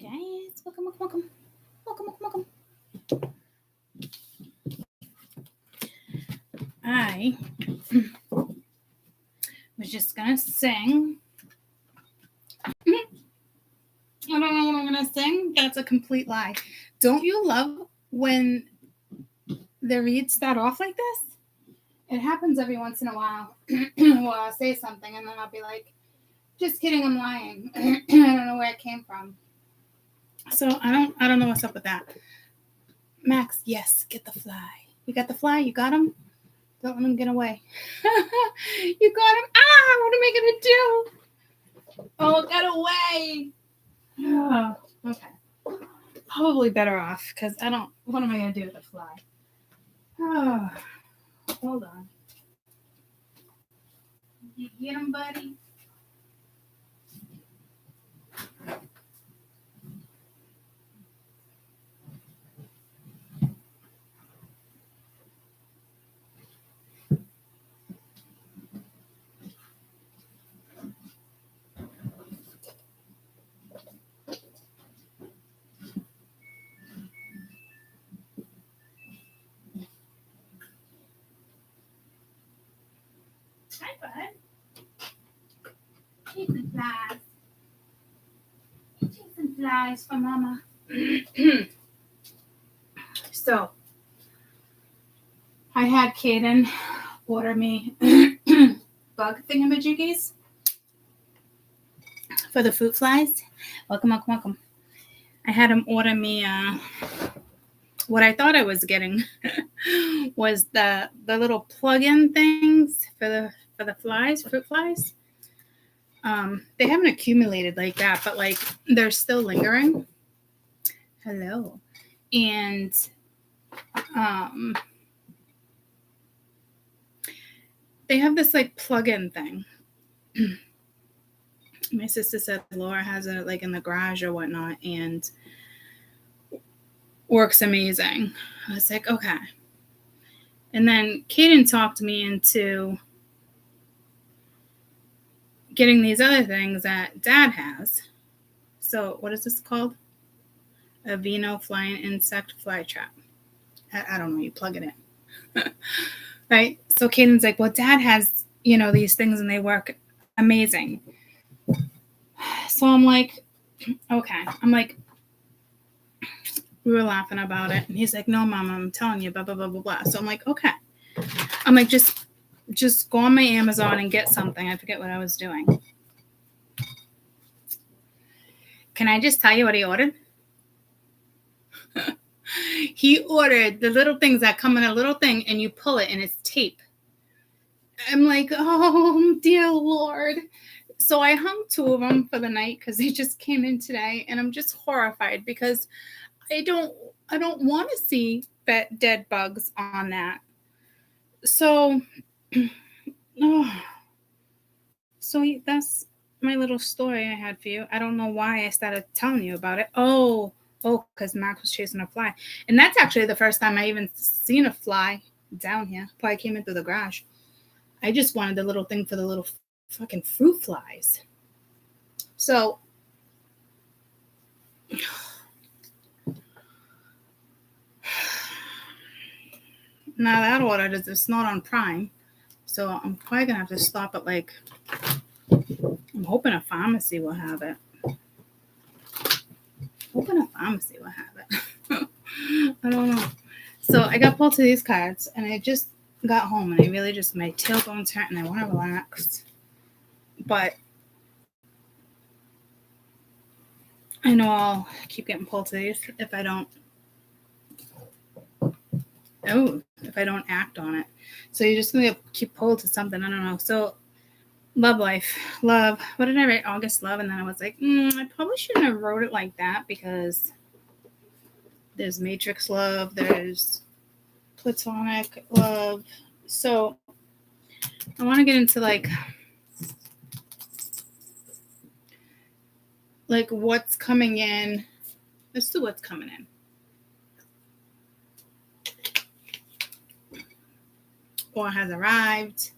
Guys, welcome. I was just gonna sing. I don't know what I'm gonna sing. That's a complete lie. Don't you love when the reads start off like this? It happens every once in a while. Well, I'll say something and then I'll be like, just kidding, I'm lying. I don't know where it came from. So I don't know what's up with that. Max, yes, get the fly. You got the fly? You got him? Don't let him get away. You got him? Ah, what am I going to do? Oh, it got away. Oh, okay. Probably better off because what am I going to do with the fly? Oh, hold on. You get him, buddy? Hi, bud. Chasing flies. Chasing flies for mama. So, I had Kaden order me bug thingamajiggies for the fruit flies. Welcome. I had him order me what I thought I was getting was the little plug-in things for the flies, fruit flies. They haven't accumulated like that, but like they're still lingering. Hello. And they have this like plug-in thing. My sister said Laura has it like in the garage or whatnot and works amazing. I was like, okay. And then Kaden talked me into getting these other things that Dad has. So what is this called? A Vino flying insect fly trap. I don't know. You plug it in. Right? So Kaden's like, well, Dad has, these things and they work amazing. So I'm like, okay. I'm like, we were laughing about it. And he's like, no, Mama, I'm telling you, blah, blah, blah, blah, blah. So I'm like, okay. I'm like, just go on my Amazon and get something. I forget what I was doing. Can I just tell you what he ordered? He ordered the little things that come in a little thing and you pull it and it's tape. I'm like, oh, dear Lord. So I hung 2 of them for the night because they just came in today and I'm just horrified because I don't want to see dead bugs on that. So, so that's my little story I had for you. I don't know why I started telling you about it. Oh, because Max was chasing a fly. And that's actually the first time I even seen a fly down here. Probably came in through the garage. I just wanted the little thing for the little fucking fruit flies. So, now that order is not on Prime. So I'm probably going to have to stop at I'm hoping a pharmacy will have it. I don't know. So I got both of these cards and I just got home and I really just, my tailbone's hurt and I want to relax. But I know I'll keep getting pulled to these if I don't act on it. So you're just going to keep pulled to something. I don't know. So love life. Love. What did I write? August love. And then I was like, I probably shouldn't have wrote it like that because there's matrix love. There's platonic love. So I want to get into like what's coming in. Let's do what's coming in. Or has arrived.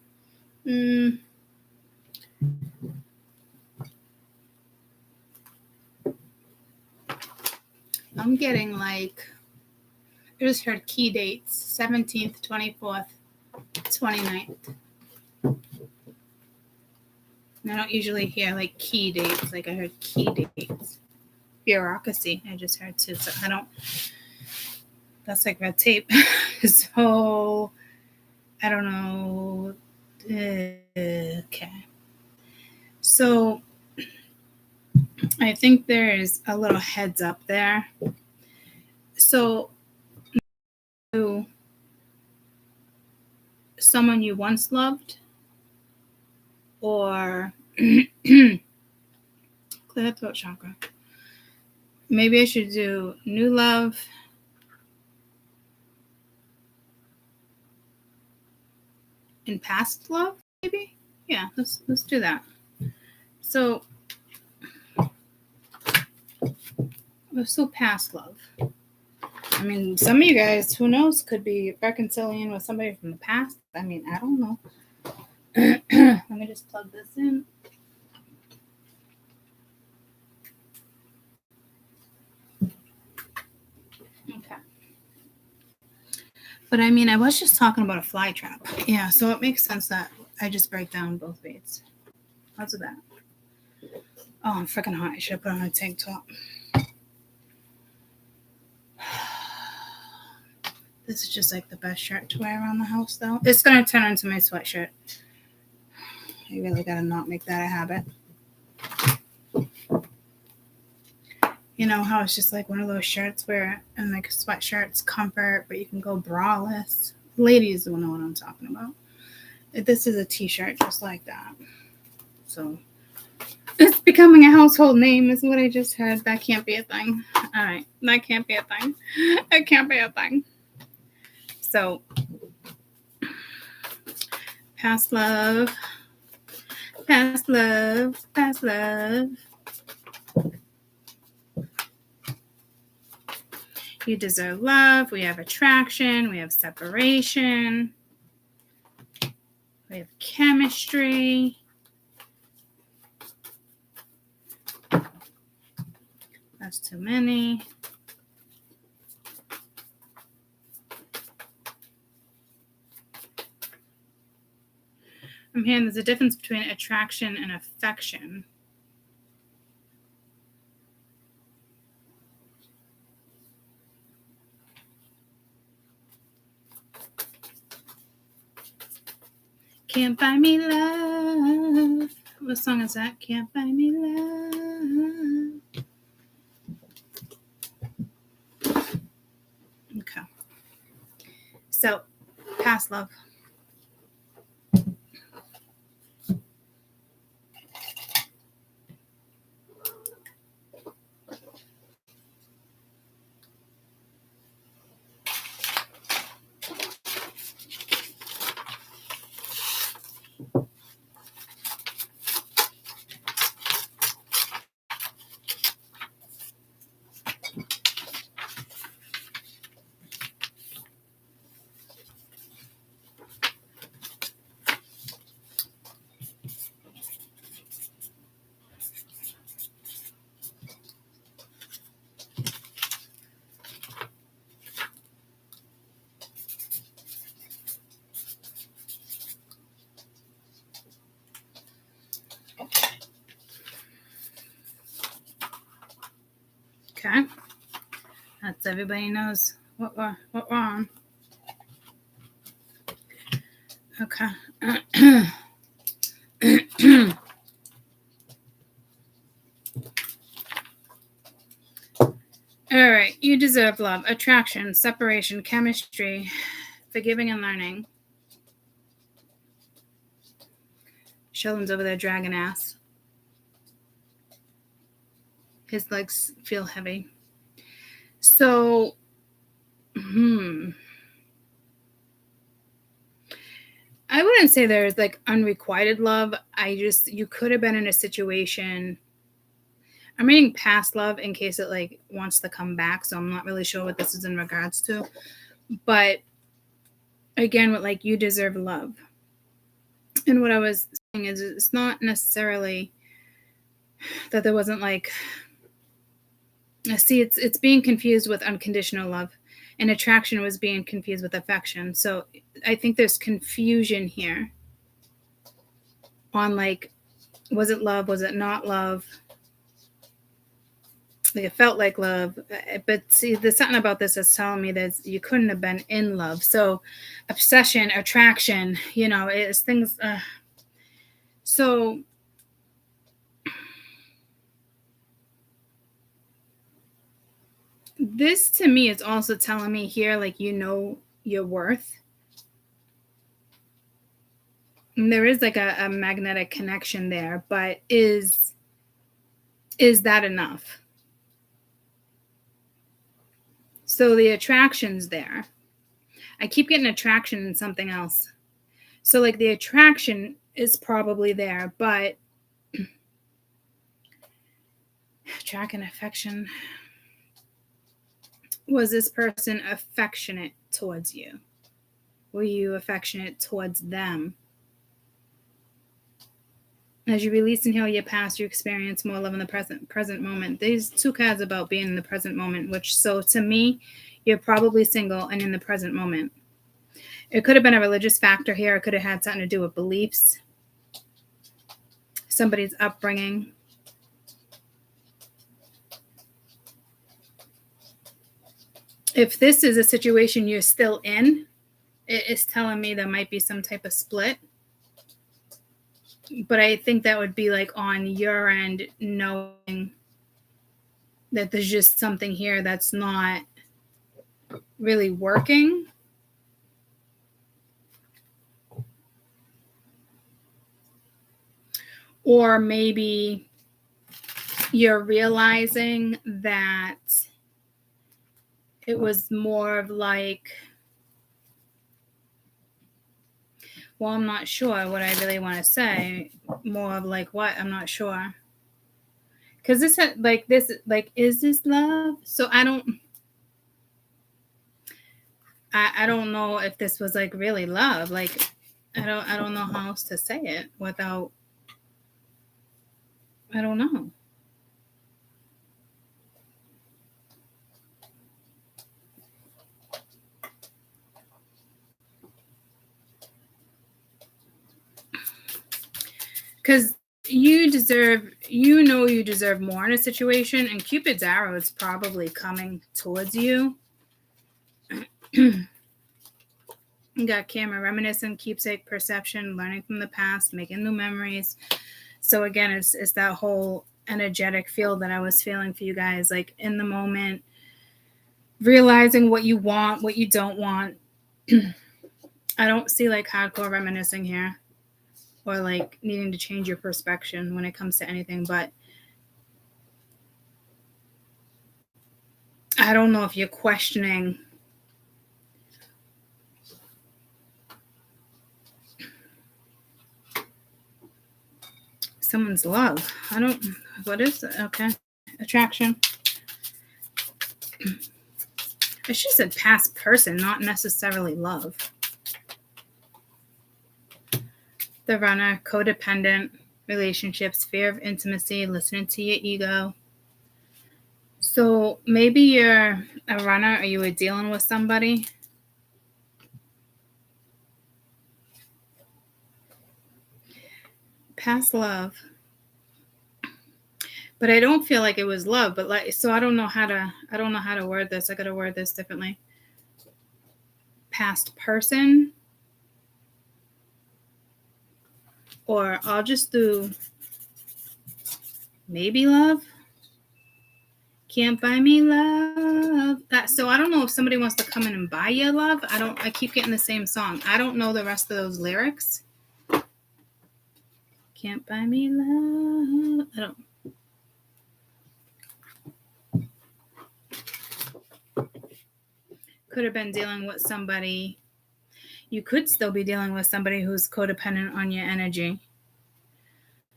I'm getting like, I just heard key dates, 17th, 24th, 29th. And I don't usually hear like key dates. Like I heard key dates. Bureaucracy, I just heard too. So I don't, that's like red tape. So I don't know. Okay. So I think there's a little heads up there. So someone you once loved, or clear the throat chakra. Maybe I should do new love, and past love, maybe? Yeah, let's do that. So let's do past love. I mean, some of you guys, who knows, could be reconciling with somebody from the past. I mean, I don't know. Let me just plug this in. Okay. But I mean, I was just talking about a fly trap. Yeah, so it makes sense that I just break down both baits. How's that? Oh, I'm freaking hot. I should have put on a tank top. This is just like the best shirt to wear around the house, though. It's going to turn into my sweatshirt. I really got to not make that a habit. You know how it's just like one of those shirts where, and like sweatshirts, comfort, but you can go braless. Ladies will know what I'm talking about. This is a t-shirt just like that. So it's becoming a household name is what I just heard. That can't be a thing. All right. That can't be a thing. That can't be a thing. So past love. Past love. Past love. You deserve love. We have attraction. We have separation. We have chemistry. That's too many. I'm hearing there's a difference between attraction and affection. Can't buy me love. What song is that? Can't buy me love. Okay. So, past love. Okay. That's everybody knows what we're on. Okay. All right. You deserve love, attraction, separation, chemistry, forgiving and learning. Sheldon's over there dragging ass. His legs feel heavy. So, I wouldn't say there's like unrequited love. You could have been in a situation. I'm reading past love in case it like wants to come back. So I'm not really sure what this is in regards to. But again, with like, you deserve love. And what I was saying is it's not necessarily that there wasn't like See, it's being confused with unconditional love, and attraction was being confused with affection. So I think there's confusion here on like, was it love? Was it not love? Like it felt like love, but see, there's something about this that's telling me that you couldn't have been in love. So obsession, attraction, it's things. So this to me is also telling me here, like, your worth. And there is like a magnetic connection there, but is that enough? So the attraction's there. I keep getting attraction in something else. So like the attraction is probably there, but attraction, affection. Was this person affectionate towards you? Were you affectionate towards them? As you release and heal your past, you experience more love in the present moment. These two cards about being in the present moment, which, so to me, you're probably single and in the present moment. It could have been a religious factor here. It could have had something to do with beliefs, somebody's upbringing. If this is a situation you're still in, it is telling me there might be some type of split. But I think that would be like on your end, knowing that there's just something here that's not really working. Or maybe you're realizing that it was more of like, well, I'm not sure what I really want to say. More of like what? I'm not sure. Because this, is this love? So I don't know if this was like really love. Like, I don't know how else to say it without, I don't know. Because you deserve more in a situation, and Cupid's arrow is probably coming towards you. You got camera, reminiscent, keepsake, perception, learning from the past, making new memories. So again, it's that whole energetic field that I was feeling for you guys, like in the moment, realizing what you want, what you don't want. I don't see like hardcore reminiscing here, or like needing to change your perspective when it comes to anything, but I don't know if you're questioning someone's love. What is it? Okay. Attraction. I should have said past person, not necessarily love. The runner, codependent, relationships, fear of intimacy, listening to your ego. So maybe you're a runner, or you were dealing with somebody. Past love. But I don't feel like it was love, but like, so I don't know how to word this. I got to word this differently. Past person, or I'll just do maybe love. Can't buy me love. So I don't know if somebody wants to come in and buy your love. I keep getting the same song. I don't know the rest of those lyrics. Can't buy me love. I don't. Could have been dealing with somebody. You could still be dealing with somebody who's codependent on your energy.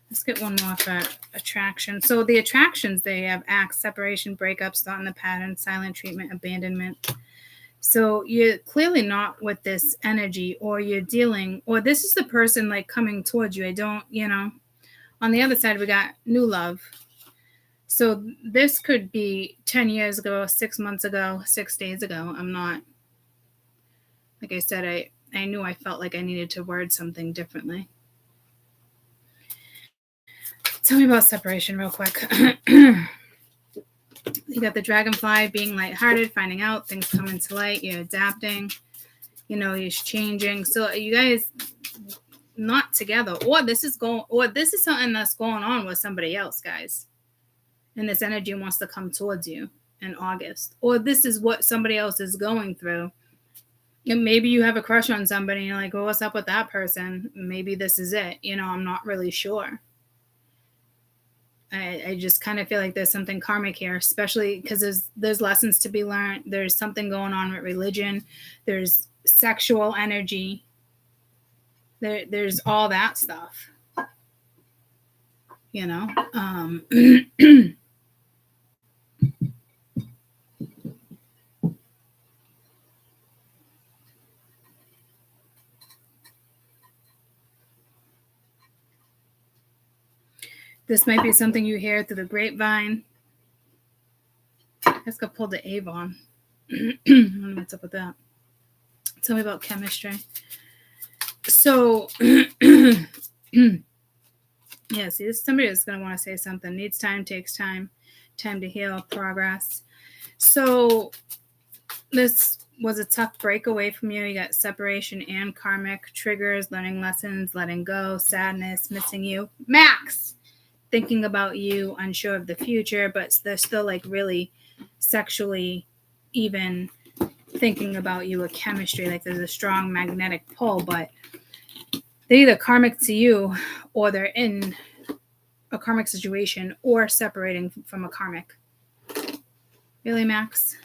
Let's get one more for attraction. So the attractions, they have acts, separation, breakups, thought in the pattern, silent treatment, abandonment. So you're clearly not with this energy, or you're dealing, or this is the person like coming towards you. On the other side, we got new love. So this could be 10 years ago, 6 months ago, 6 days ago. I'm not, like I said, I knew I felt like I needed to word something differently. Tell me about separation real quick. You got the dragonfly being lighthearted, finding out things coming to light. You're adapting. You're changing. So you guys not together, or this is something that's going on with somebody else, guys. And this energy wants to come towards you in August, or this is what somebody else is going through. And maybe you have a crush on somebody and you're like, well, what's up with that person? Maybe this is it. I'm not really sure. I just kind of feel like there's something karmic here, especially because there's lessons to be learned. There's something going on with religion. There's sexual energy. There's all that stuff. This might be something you hear through the grapevine. I just got pulled to Avon. I don't know what's up with that. Tell me about chemistry. So, yeah, see, this is somebody that's going to want to say something. Needs time, takes time to heal, progress. So, this was a tough break away from you. You got separation and karmic triggers, learning lessons, letting go, sadness, missing you. Max! Thinking about you, unsure of the future, but they're still really sexually even thinking about you with chemistry. Like there's a strong magnetic pull, but they're either karmic to you or they're in a karmic situation or separating from a karmic. Really, Max?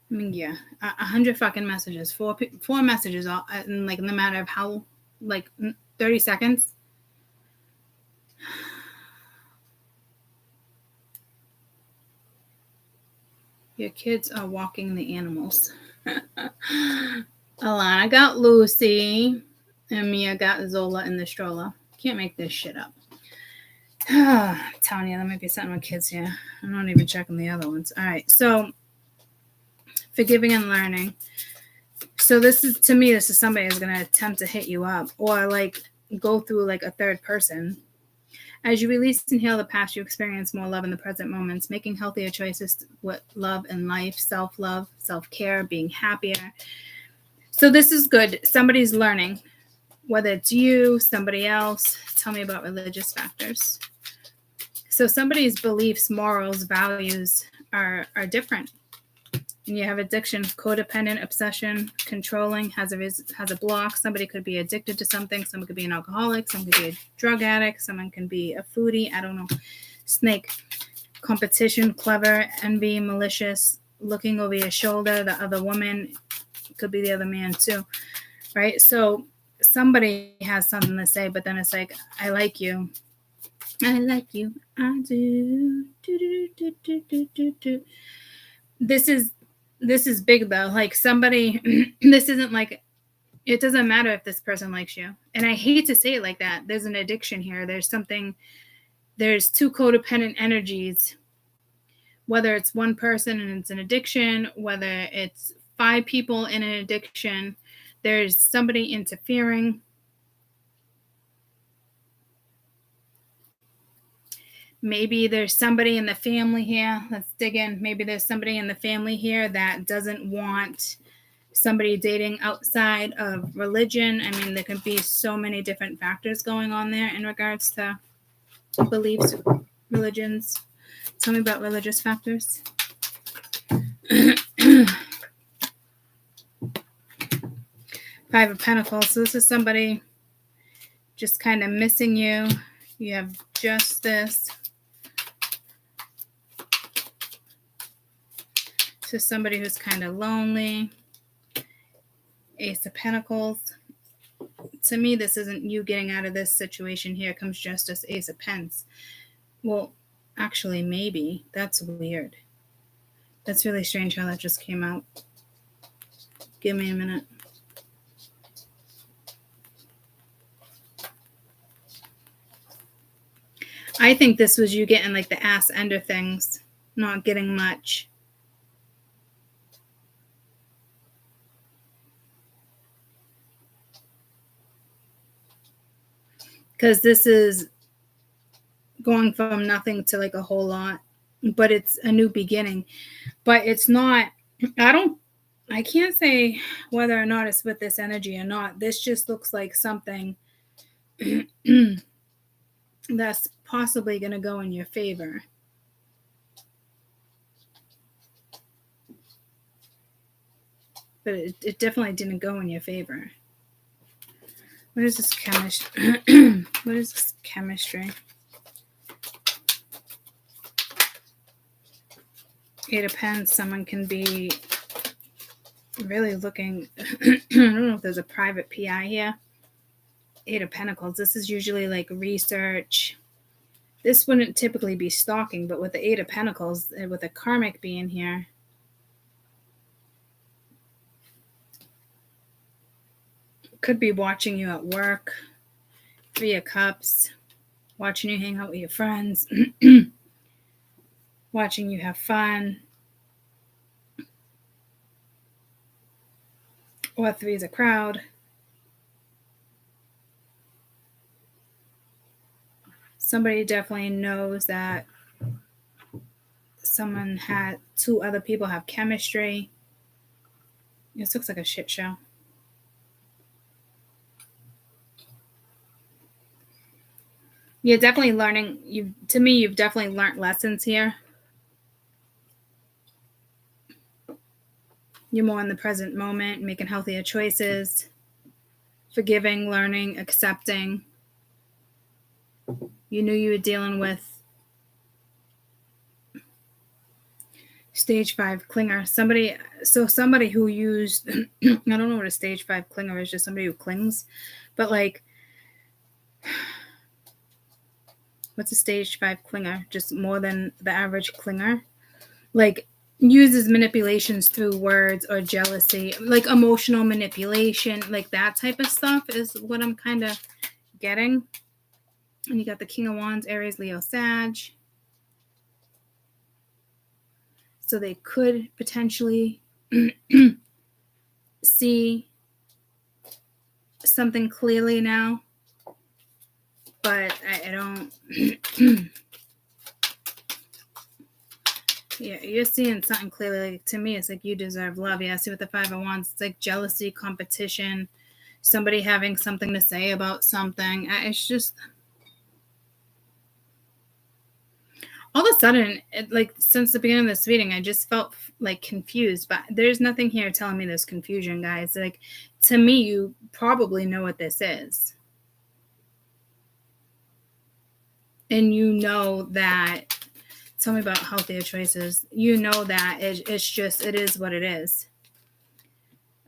I mean, yeah, 100 fucking messages, four messages, all in the matter of how, 30 seconds. Your kids are walking the animals. Alana got Lucy, and Mia got Zola in the stroller. Can't make this shit up. I'm telling you, there might be something with kids here. I'm not even checking the other ones. All right, so forgiving and learning. So this is somebody who's going to attempt to hit you up or go through a third person. As you release and heal the past, you experience more love in the present moments, making healthier choices with love and life, self-love, self-care, being happier. So this is good. Somebody's learning, whether it's you, somebody else. Tell me about religious factors. So somebody's beliefs, morals, values are different. And you have addiction, codependent, obsession, controlling, has a block. Somebody could be addicted to something. Someone could be an alcoholic. Someone could be a drug addict. Someone can be a foodie. I don't know. Snake, competition, clever, envy, malicious, looking over your shoulder. The other woman could be the other man too, right? So somebody has something to say, but then it's like, I like you. I like you. I do. This is big though. Somebody, this isn't it doesn't matter if this person likes you. And I hate to say it like that. There's an addiction here. There's two codependent energies, whether it's one person and it's an addiction, whether it's 5 people in an addiction, there's somebody interfering. Maybe there's somebody in the family here. Let's dig in. Maybe there's somebody in the family here that doesn't want somebody dating outside of religion. I mean, there can be so many different factors going on there in regards to beliefs, religions. Tell me about religious factors. 5 of Pentacles. So this is somebody just kind of missing you. You have Justice. To somebody who's kind of lonely. Ace of Pentacles. To me, this isn't you getting out of this situation. Here comes Justice, Ace of Pence. Well, actually, maybe. That's weird. That's really strange how that just came out. Give me a minute. I think this was you getting like the ass end of things, not getting much. Because this is going from nothing to like a whole lot, but it's a new beginning. But it's not, I can't say whether or not it's with this energy or not. This just looks like something that's possibly going to go in your favor. But it definitely didn't go in your favor. What is this chemistry? What is this chemistry? Eight of Pens, someone can be really looking, I don't know if there's a private PI here. Eight of Pentacles, this is usually like research. This wouldn't typically be stalking, but with the Eight of Pentacles, with a karmic being here, could be watching you at work. Three of Cups, watching you hang out with your friends, watching you have fun. Or Three is a crowd. Somebody definitely knows that someone had, two other people have chemistry. This looks like a shit show. You're definitely learning. You've definitely learned lessons here. You're more in the present moment, making healthier choices, forgiving, learning, accepting. You knew you were dealing with stage 5 clinger. Somebody who used, I don't know what a stage 5 clinger is, just somebody who clings. But like, what's a stage 5 clinger? Just more than the average clinger. Like, uses manipulations through words or jealousy, like emotional manipulation, like that type of stuff is what I'm kind of getting. And you got the King of Wands, Aries, Leo, Sag. So they could potentially see something clearly now, but I don't. Yeah, you're seeing something clearly. Like, to me, it's like you deserve love. Yeah, I see with the Five of Wands, it's like jealousy, competition, somebody having something to say about something. It's just, all of a sudden, like since the beginning of this reading, I just felt like confused. But there's nothing here telling me there's confusion, guys. Like, to me, you probably know what this is. And you know that, tell me about healthier choices. You know that it's just, it is what it is.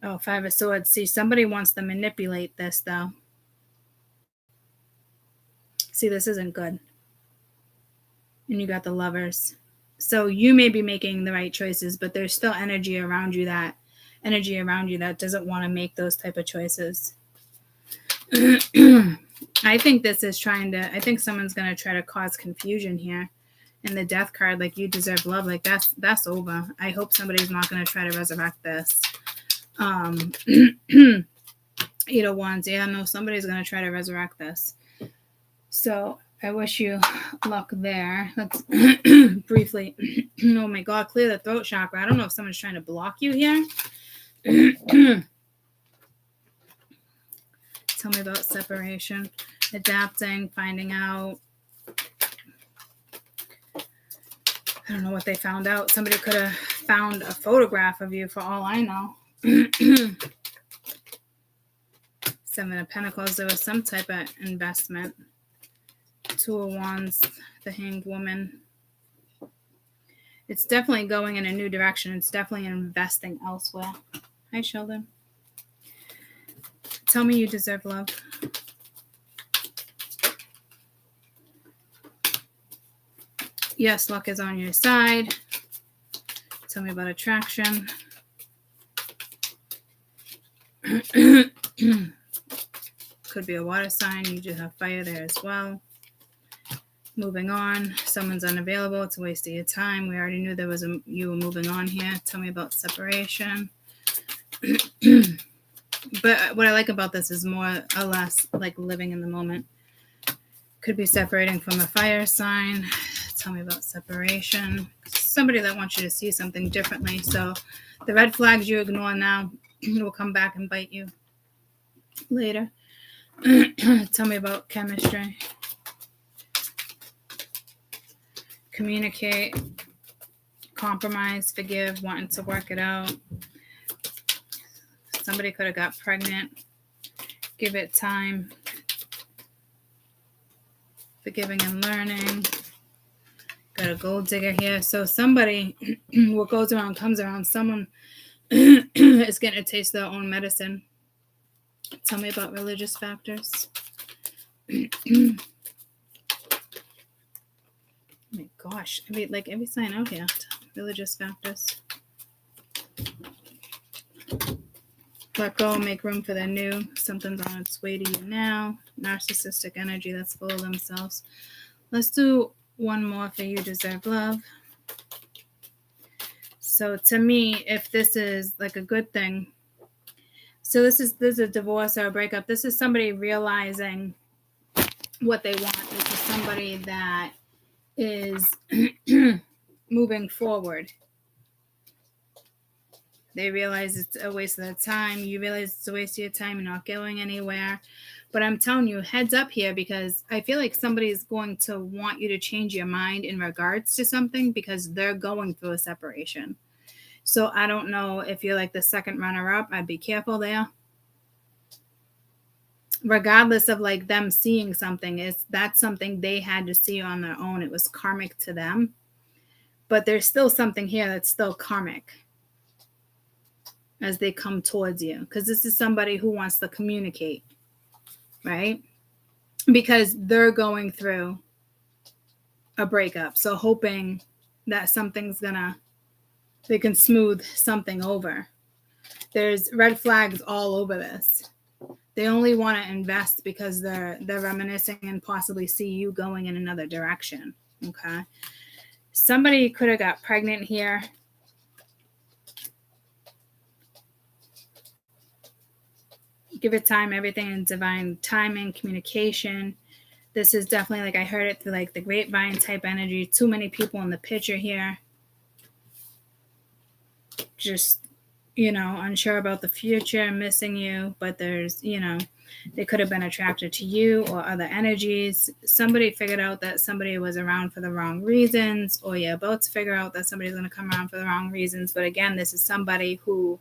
Oh, Five of Swords. See, somebody wants to manipulate this, though. See, this isn't good. And you got the Lovers. So you may be making the right choices, but there's still energy around you that doesn't want to make those type of choices. I think this is I think someone's going to try to cause confusion here. And the Death card, like, you deserve love, like that's over. I hope somebody's not going to try to resurrect this. Eight of Wands, yeah, no, somebody's going to try to resurrect this. So I wish you luck there. Let's briefly, oh my God, clear the throat chakra. I don't know if someone's trying to block you here. Tell me about separation, adapting, finding out. I don't know what they found out. Somebody could have found a photograph of you for all I know. Seven of Pentacles, there was some type of investment. Two of Wands, the Hanged Woman. It's definitely going in a new direction. It's definitely investing elsewhere. Hi, Sheldon. Tell me you deserve love. Yes, luck is on your side. Tell me about attraction. Could be a water sign. You do have fire there as well. moving on. Someone's unavailable. It's a waste of your time. We already knew there was you were moving on here. Tell me about separation. But what I like about this is more or less like living in the moment. Could be separating from a fire sign. Tell me about separation. Somebody that wants you to see something differently. So the red flags you ignore now will come back and bite you later. Tell me about chemistry. Communicate, compromise, forgive, wanting to work it out. Somebody could have got pregnant. Give it time. Forgiving and learning. Got a gold digger here. So somebody, what goes around comes around. Someone is getting a taste of their own medicine. Tell me about religious factors. Oh my gosh. Every sign out here. Religious factors. Let go, make room for the new. Something's on its way to you now. Narcissistic energy that's full of themselves. Let's do one more for you. Deserve love. So to me, if this is like a good thing, so this is a divorce or a breakup. This is somebody realizing what they want. This is somebody that is moving forward. They realize it's a waste of their time. You realize it's a waste of your time. You're not going anywhere. But I'm telling you, heads up here, because I feel like somebody is going to want you to change your mind in regards to something because they're going through a separation. So I don't know if you're like the second runner-up. I'd be careful there. Regardless of like them seeing something, that's something they had to see on their own. It was karmic to them. But there's still something here that's still karmic as they come towards you, because this is somebody who wants to communicate, right? Because they're going through a breakup. So hoping that they can smooth something over. There's red flags all over this. They only want to invest because they're reminiscing and possibly see you going in another direction, okay? Somebody could have got pregnant here. Give it time, everything in divine timing, communication. This is definitely, like I heard it through like the grapevine type energy. Too many people in the picture here. Just, unsure about the future, missing you, but there's, they could have been attracted to you or other energies. Somebody figured out that somebody was around for the wrong reasons, or you're about to figure out that somebody's going to come around for the wrong reasons. But again, this is somebody who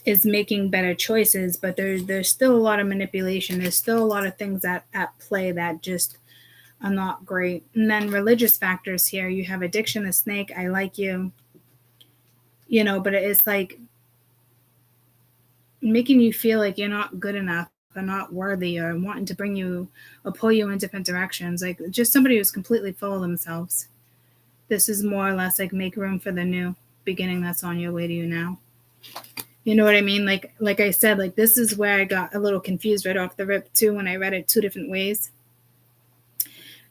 is making better choices, but there's still a lot of manipulation. There's still a lot of things at play that just are not great. And then religious factors here. You have addiction, the snake, I like you, but it's like making you feel like you're not good enough or not worthy, or wanting to bring you or pull you in different directions. Like just somebody who's completely full of themselves. This is more or less like make room for the new beginning that's on your way to you now. You know what I mean? Like I said, like this is where I got a little confused right off the rip too when I read it two different ways.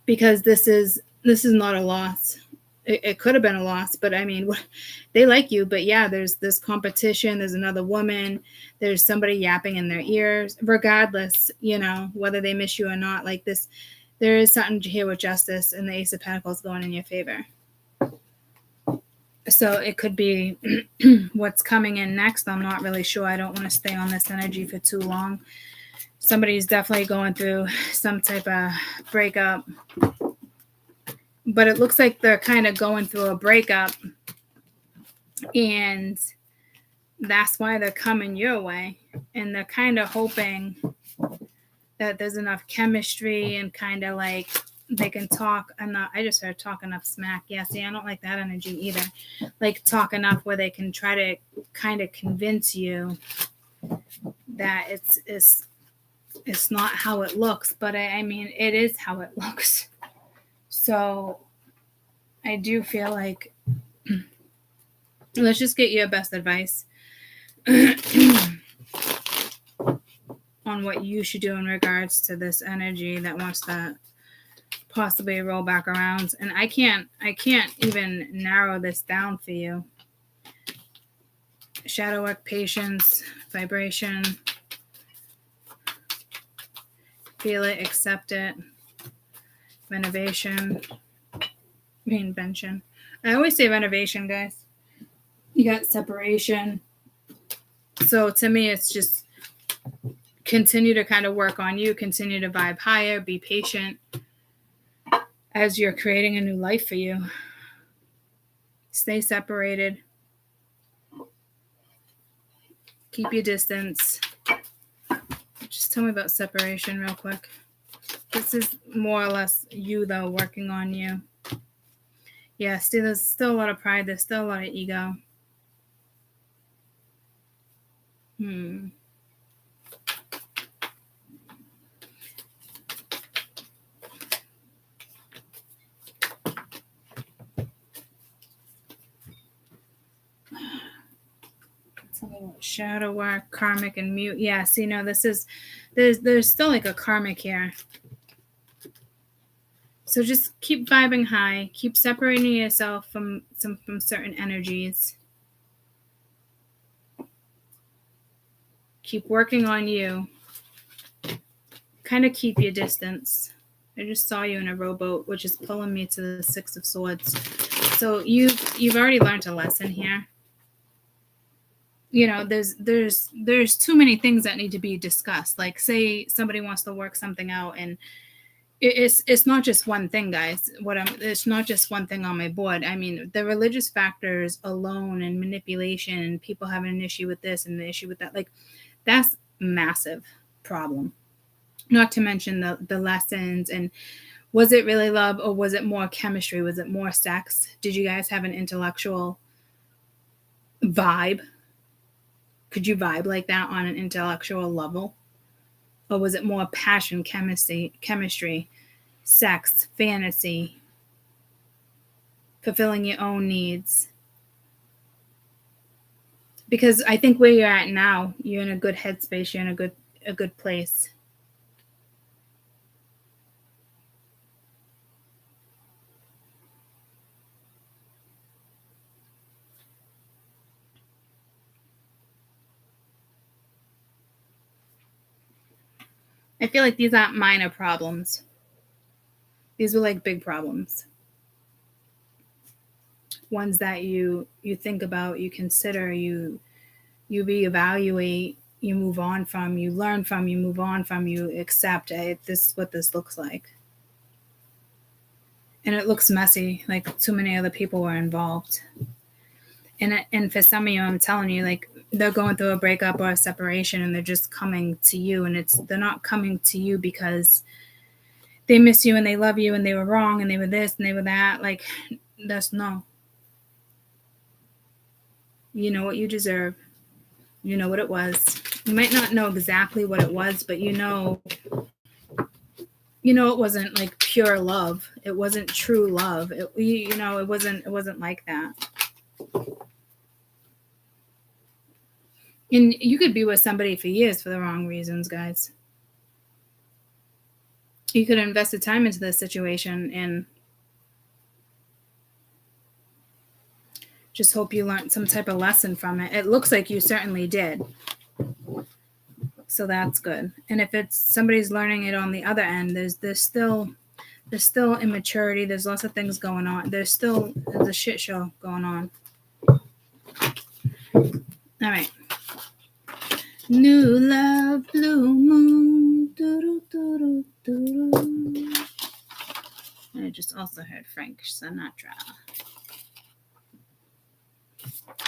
Because this is not a loss. It could have been a loss, but I mean, they like you, but yeah, there's this competition. There's another woman. There's somebody yapping in their ears. Regardless, whether they miss you or not, like this, there is something here with justice and the Ace of Pentacles going in your favor. So it could be what's coming in next. I'm not really sure. I don't want to stay on this energy for too long. Somebody's definitely going through some type of breakup. But it looks like they're kind of going through a breakup. And that's why they're coming your way. And they're kind of hoping that there's enough chemistry and kind of like they can talk enough. I just heard talk enough smack. Yeah, see, I don't like that energy either. Like talk enough where they can try to kind of convince you that it's not how it looks. But I mean, it is how it looks. So I do feel like let's just get your best advice. on what you should do in regards to this energy that wants to possibly roll back around. And I can't even narrow this down for you. Shadow work, patience, vibration. Feel it, accept it. Reinvention. I always say renovation, guys. You got separation. So to me, it's just continue to kind of work on you, continue to vibe higher, be patient as you're creating a new life for you. Stay separated. Keep your distance. Just tell me about separation real quick. This is more or less you, though, working on you. Yeah, there's still a lot of pride. There's still a lot of ego. Shadow work, karmic, and mute. Yeah, see, no, this is there's still like a karmic here. So just keep vibing high, keep separating yourself from certain energies. Keep working on you. Kind of keep your distance. I just saw you in a rowboat, which is pulling me to the Six of Swords. So you've already learned a lesson here. You know, there's too many things that need to be discussed. Like, say somebody wants to work something out, and it's not just one thing, guys. It's not just one thing on my board. I mean, the religious factors alone and manipulation and people having an issue with this and the issue with that, like, that's massive problem. Not to mention the lessons, and was it really love, or was it more chemistry? Was it more sex? Did you guys have an intellectual vibe? Could you vibe like that on an intellectual level? Or was it more passion, chemistry, sex, fantasy, fulfilling your own needs? Because I think where you're at now, you're in a good headspace, you're in a good place. I feel like these aren't minor problems. These were like big problems. Ones that you think about, you consider, you reevaluate, you move on from, you learn from, you move on from, you accept. This is what this looks like. And it looks messy, like too many other people were involved. And for some of you, I'm telling you, like, they're going through a breakup or a separation, and they're just coming to you, and they're not coming to you because they miss you and they love you and they were wrong and they were this and they were that. Like, that's no. You know what you deserve. You know what it was. You might not know exactly what it was, but you know it wasn't like pure love. It wasn't true love. It wasn't like that. And you could be with somebody for years for the wrong reasons, guys. You could have invested time into this situation and just hope you learned some type of lesson from it. It looks like you certainly did. So that's good. And if it's somebody's learning it on the other end, there's still immaturity. There's lots of things going on. There's a shit show going on. All right. New love, blue moon. I just also heard Frank Sinatra.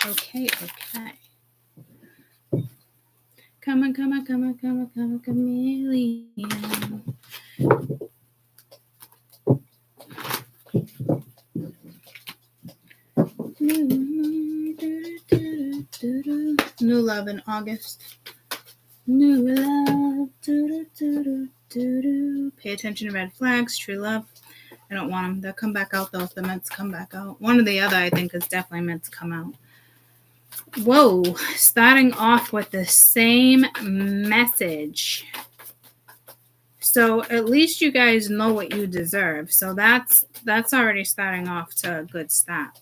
Okay. Come on, chameleon. New love in August. New love. Pay attention to red flags. True love. I don't want them. They'll come back out, though, if they're meant to come back out. One or the other, I think, is definitely meant to come out. Whoa, starting off with the same message. So at least you guys know what you deserve. So that's already starting off to a good start.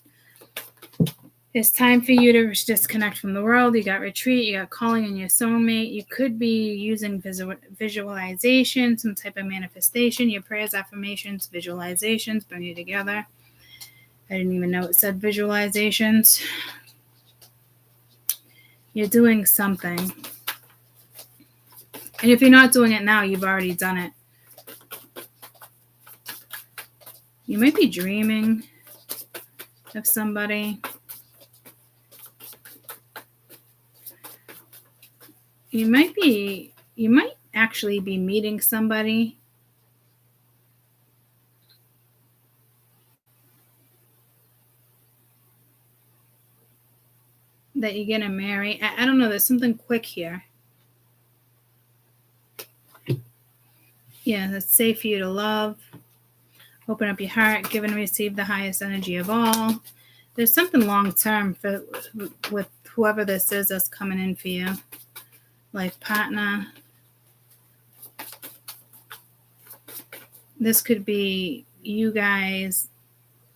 It's time for you to disconnect from the world. You got retreat, you got calling in your soulmate. You could be using visualization, some type of manifestation, your prayers, affirmations, visualizations, bring you together. I didn't even know it said visualizations. You're doing something. And if you're not doing it now, you've already done it. You might be dreaming of somebody. You might actually be meeting somebody. That you're gonna marry. I don't know, there's something quick here. Yeah, it's safe for you to love. Open up your heart, give and receive the highest energy of all. There's something long-term with whoever this is that's coming in for you. Life partner. This could be you guys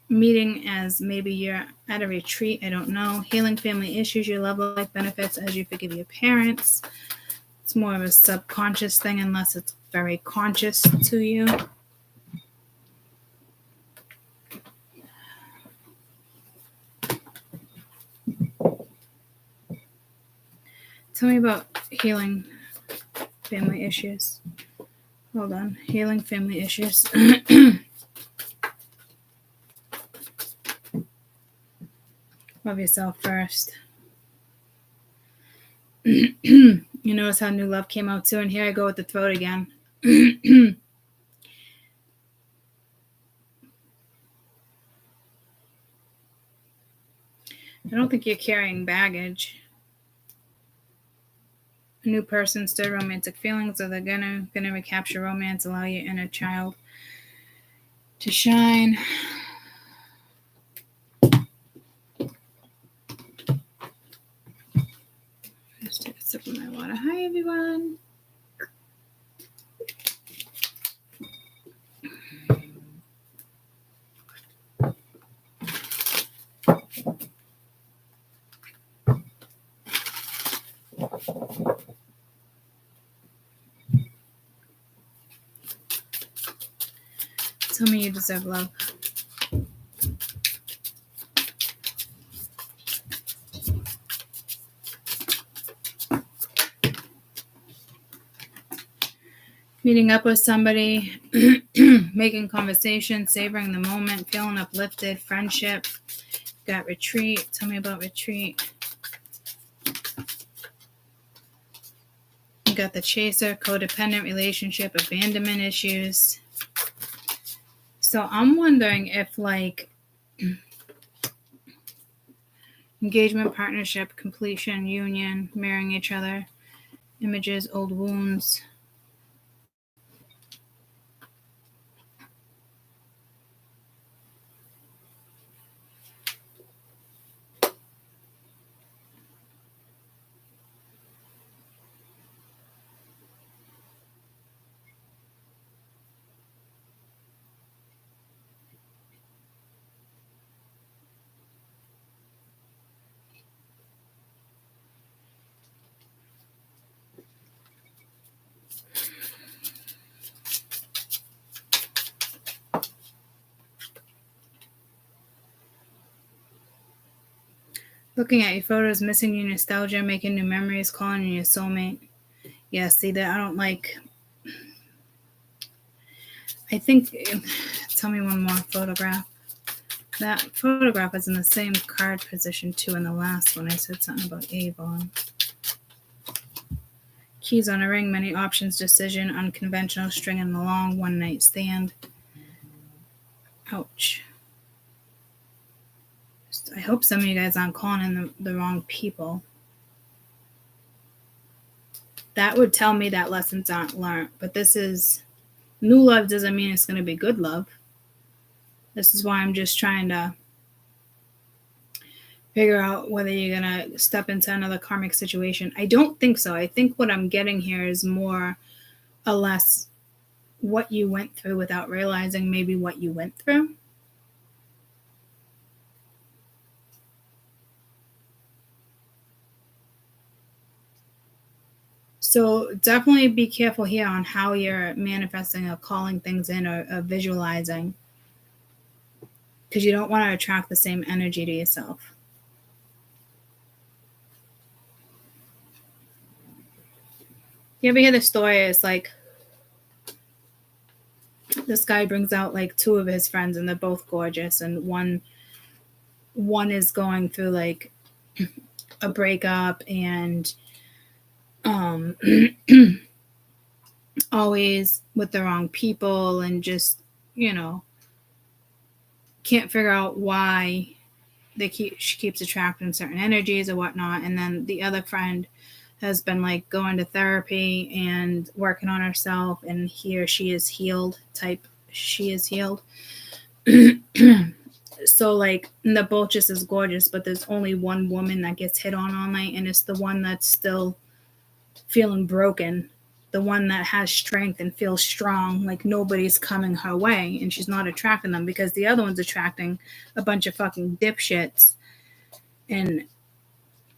meeting as maybe you're at a retreat. I don't know. Healing family issues, your love life benefits as you forgive your parents. It's more of a subconscious thing unless it's very conscious to you. Tell me about healing family issues. Hold on. Healing family issues. Love yourself first. You notice how new love came out too, and here I go with the throat again. I don't think you're carrying baggage. A new person, stir romantic feelings, or they're gonna recapture romance, allow your inner child to shine. Just take a sip of my water. Hi, everyone. Tell me you deserve love. Meeting up with somebody, making conversation, savoring the moment, feeling uplifted, friendship. Got retreat. Tell me about retreat. You got the chaser, codependent relationship, abandonment issues. So I'm wondering if, like, engagement, partnership, completion, union, marrying each other, images, old wounds. Looking at your photos, missing your nostalgia, making new memories, calling in your soulmate. Yeah, see that? I don't like... I think... Tell me one more photograph. That photograph is in the same card position, too, in the last one. I said something about Avon. Keys on a ring, many options, decision, unconventional, stringing along, one night stand. Ouch. I hope some of you guys aren't calling in the wrong people. That would tell me that lessons aren't learned. But this is... New love doesn't mean it's going to be good love. This is why I'm just trying to figure out whether you're going to step into another karmic situation. I don't think so. I think what I'm getting here is more or less what you went through without realizing maybe what you went through. So definitely be careful here on how you're manifesting or calling things in or visualizing, because you don't want to attract the same energy to yourself. You ever hear the story? It's like this guy brings out like two of his friends and they're both gorgeous, and one is going through like a breakup and always with the wrong people, and just can't figure out why she keeps attracting certain energies or whatnot. And then the other friend has been like going to therapy and working on herself, and he or she is healed type. She is healed. So like they're both just as gorgeous, but there's only one woman that gets hit on all night, and it's the one that's still feeling broken, the one that has strength and feels strong, like nobody's coming her way, and she's not attracting them because the other one's attracting a bunch of fucking dipshits and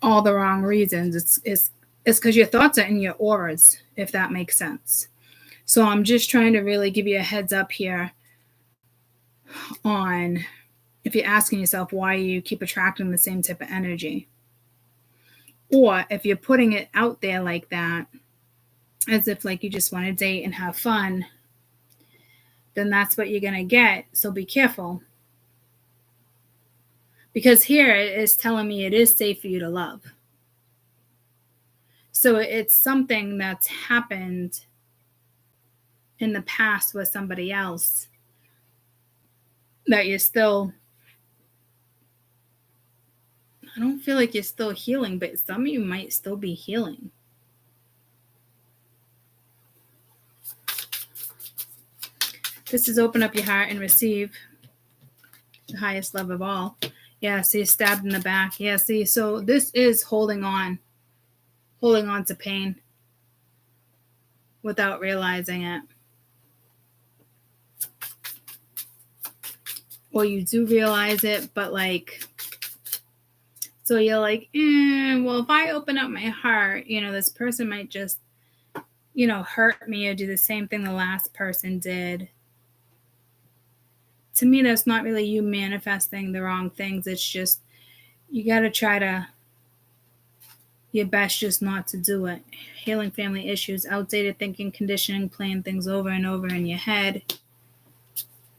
all the wrong reasons. It's because your thoughts are in your auras, if that makes sense. So I'm just trying to really give you a heads up here on if you're asking yourself why you keep attracting the same type of energy, or if you're putting it out there like that as if like you just want to date and have fun, then that's what you're going to get. So be careful, because here it is telling me it is safe for you to love. So it's something that's happened in the past with somebody else that you're still, I don't feel like you're still healing, but some of you might still be healing. This is open up your heart and receive the highest love of all. Yeah, see, stabbed in the back. Yeah, see, so this is holding on to pain without realizing it. Or you do realize it, but like, so you're like, well, if I open up my heart, this person might just, hurt me or do the same thing the last person did. To me, that's not really you manifesting the wrong things. It's just, you got to try to your best just not to do it. Healing family issues, outdated thinking, conditioning, playing things over and over in your head.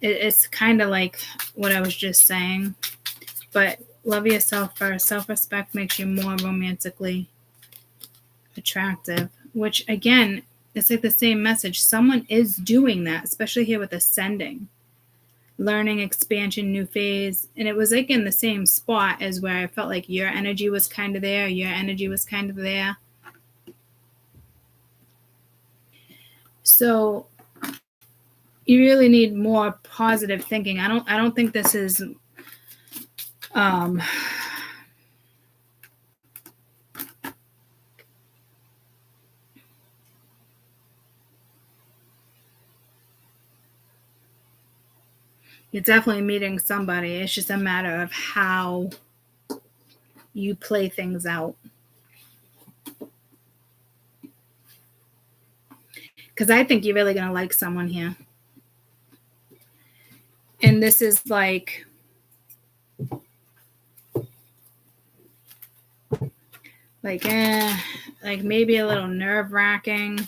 It's kind of like what I was just saying. But love yourself first. Self-respect makes you more romantically attractive. Which, again, it's like the same message. Someone is doing that, especially here with ascending. Learning, expansion, new phase. And it was like in the same spot as where I felt like your energy was kind of there. Your energy was kind of there. So you really need more positive thinking. I don't think this is you're definitely meeting somebody. It's just a matter of how you play things out. Because I think you're really going to like someone here. And this is like maybe a little nerve-wracking.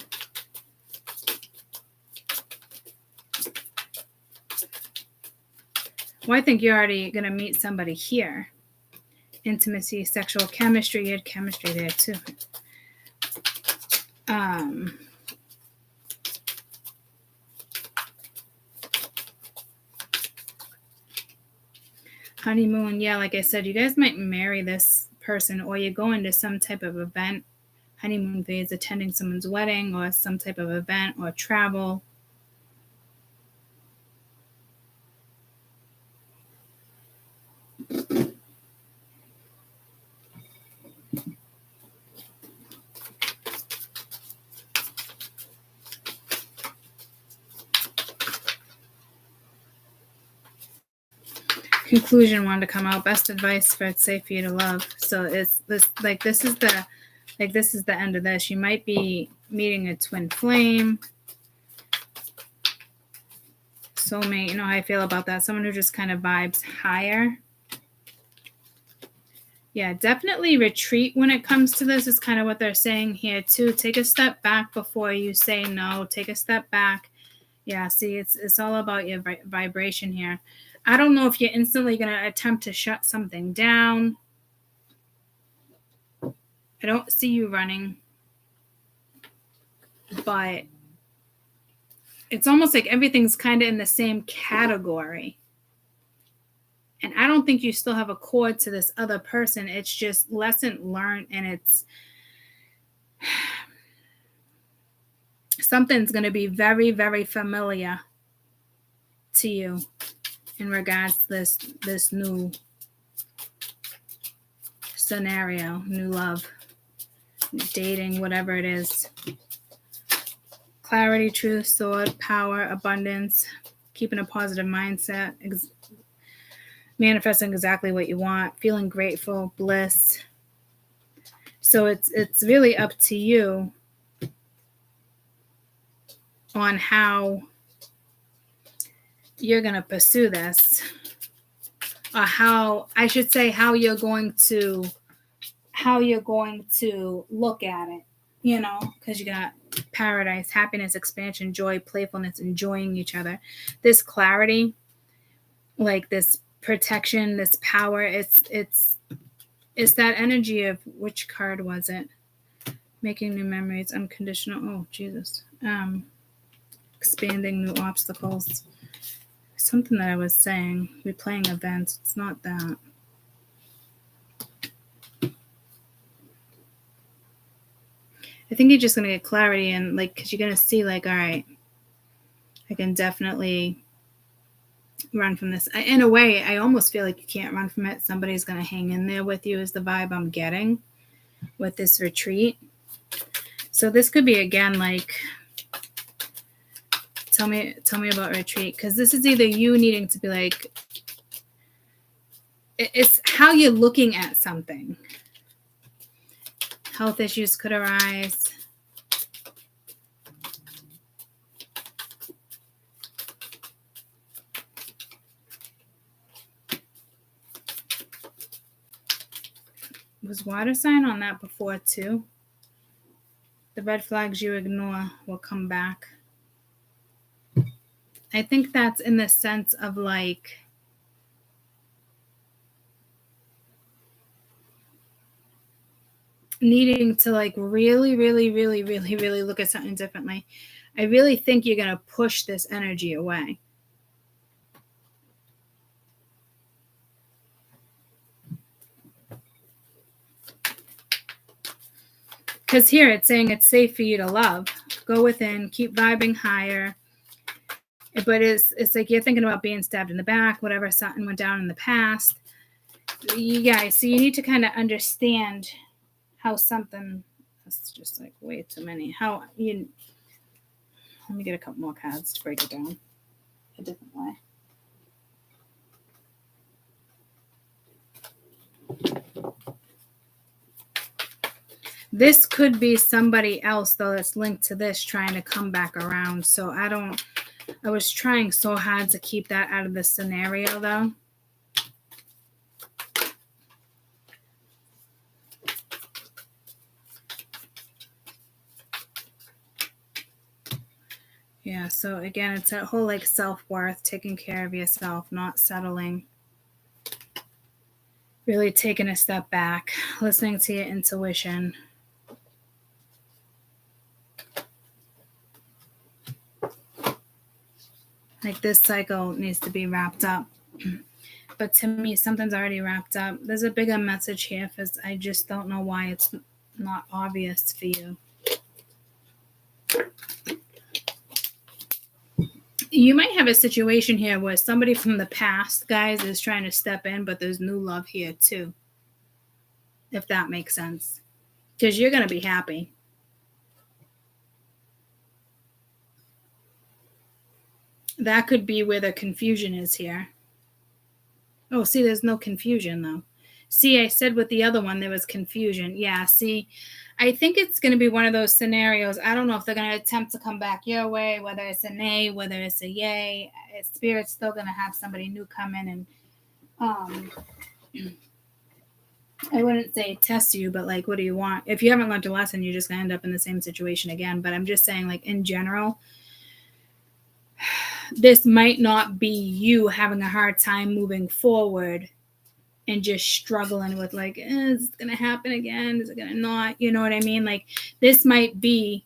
Well, I think you're already going to meet somebody here. Intimacy, sexual chemistry. You had chemistry there too. Honeymoon. Yeah, like I said, you guys might marry this person, or you're going to some type of event. Honeymoon phase, attending someone's wedding or some type of event or travel. conclusion wanted to come out. Best advice for it's safe for you to love. So it's this this is the end of this. You might be meeting a twin flame, soulmate. You know how I feel about that. Someone who just kind of vibes higher. Yeah, definitely retreat when it comes to this is kind of what they're saying here too. Take a step back before you say no. Take a step back. Yeah, see, it's all about your vibration here. I don't know if you're instantly going to attempt to shut something down. I don't see you running. But it's almost like everything's kind of in the same category. And I don't think you still have a cord to this other person. It's just lesson learned, and it's something's going to be very, very familiar to you in regards to this new scenario, new love, dating, whatever it is. Clarity, truth, sword, power, abundance, keeping a positive mindset, manifesting exactly what you want, feeling grateful, bliss. So it's really up to you on how you're going to pursue this, or how you're going to look at it, because you got paradise, happiness, expansion, joy, playfulness, enjoying each other. This clarity, like this protection, this power, it's that energy of, which card was it? Making new memories, unconditional. Oh, Jesus. Expanding new obstacles. Something that I was saying, replaying events. It's not that. I think you're just going to get clarity, and because you're going to see all right, I can definitely run from this. In a way, I almost feel like you can't run from it. Somebody's going to hang in there with you is the vibe I'm getting with this retreat. So this could be, again, tell me about retreat, because this is either you needing to be it's how you're looking at something. Health issues could arise. Was water sign on that before too? The red flags you ignore will come back. I think that's in the sense of needing to really, really, really, really, really look at something differently. I really think you're going to push this energy away. Because here it's saying it's safe for you to love. Go within, keep vibing higher. But it's like you're thinking about being stabbed in the back, whatever, something went down in the past. You guys, so you need to kind of understand how something, that's just way too many. Let me get a couple more cards to break it down a different way. This could be somebody else, though, that's linked to this trying to come back around. So I was trying so hard to keep that out of the scenario, though. Yeah, so again, it's that whole self-worth, taking care of yourself, not settling. Really taking a step back, listening to your intuition. This cycle needs to be wrapped up. But to me, something's already wrapped up. There's a bigger message here, because I just don't know why it's not obvious for you. You might have a situation here where somebody from the past, guys, is trying to step in, but there's new love here too. If that makes sense. Because you're going to be happy. That could be where the confusion is here. Oh, see, there's no confusion, though. See, I said with the other one, there was confusion. Yeah, see, I think it's going to be one of those scenarios. I don't know if they're going to attempt to come back your way, whether it's a nay, whether it's a yay. Spirit's still going to have somebody new come in and, I wouldn't say test you, but like, what do you want? If you haven't learned a lesson, you're just going to end up in the same situation again. But I'm just saying, like, in general, this might not be you having a hard time moving forward and just struggling with like, is it going to happen again? Is it going to not? You know what I mean? Like, this might be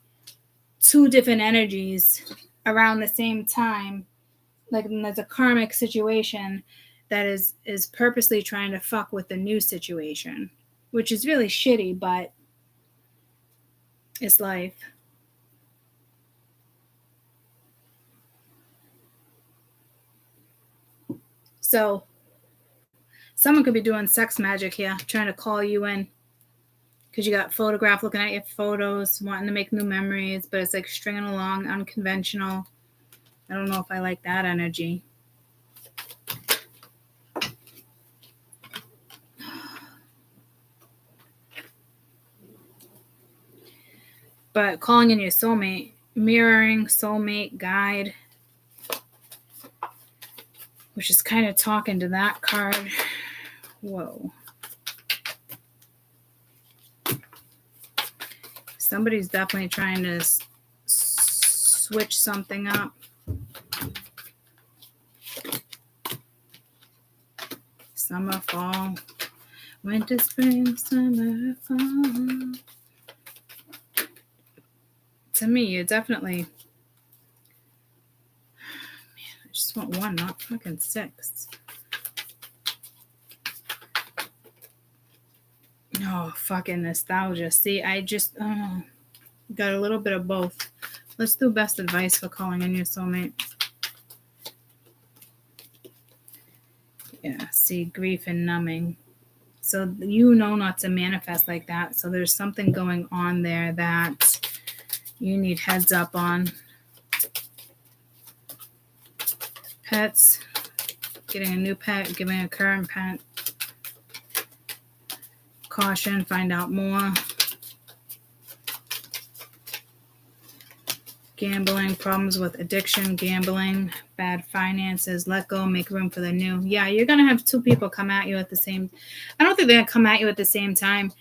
two different energies around the same time. Like, there's a karmic situation that is purposely trying to fuck with the new situation, which is really shitty, but it's life. So someone could be doing sex magic here, trying to call you in because you got photograph, looking at your photos, wanting to make new memories, but it's like stringing along, unconventional. I don't know if I like that energy. But calling in your soulmate, mirroring, soulmate, guide, which is kind of talking to that card. Whoa. Somebody's definitely trying to switch something up. Summer, fall, winter, spring, summer, fall. To me, you're definitely... Man, I just want one, not fucking six. Oh, fucking nostalgia. See, I just got a little bit of both. Let's do best advice for calling in your soulmate. Yeah, see, grief and numbing. So you know not to manifest like that. So there's something going on there that you need heads up on. Pets, getting a new pet, giving a current pet. Caution, find out more. Gambling, problems with addiction, gambling, bad finances, let go, make room for the new. Yeah, you're going to have two people come at you at the same... I don't think they're going to come at you at the same time.